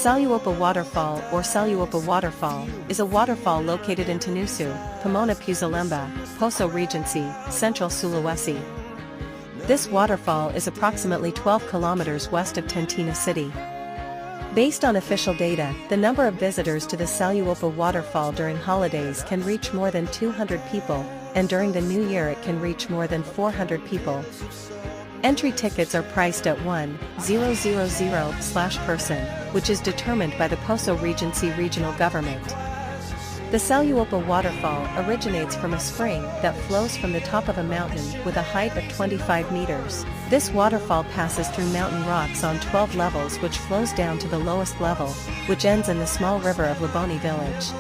Saluopa Waterfall or Saluopa Waterfall is a waterfall located in Tenusu, Pomona Puzalemba, Poso Regency, Central Sulawesi. This waterfall is approximately 12 kilometers west of Tentina City. Based on official data, the number of visitors to the Saluopa waterfall during holidays can reach more than 200 people, and during the new year it can reach more than 400 people. Entry tickets are priced at 1,000/person, which is determined by the Poso Regency regional government. The Saluopa waterfall originates from a spring that flows from the top of a mountain with a height of 25 meters. This waterfall passes through mountain rocks on 12 levels which flows down to the lowest level, which ends in the small river of Labone village.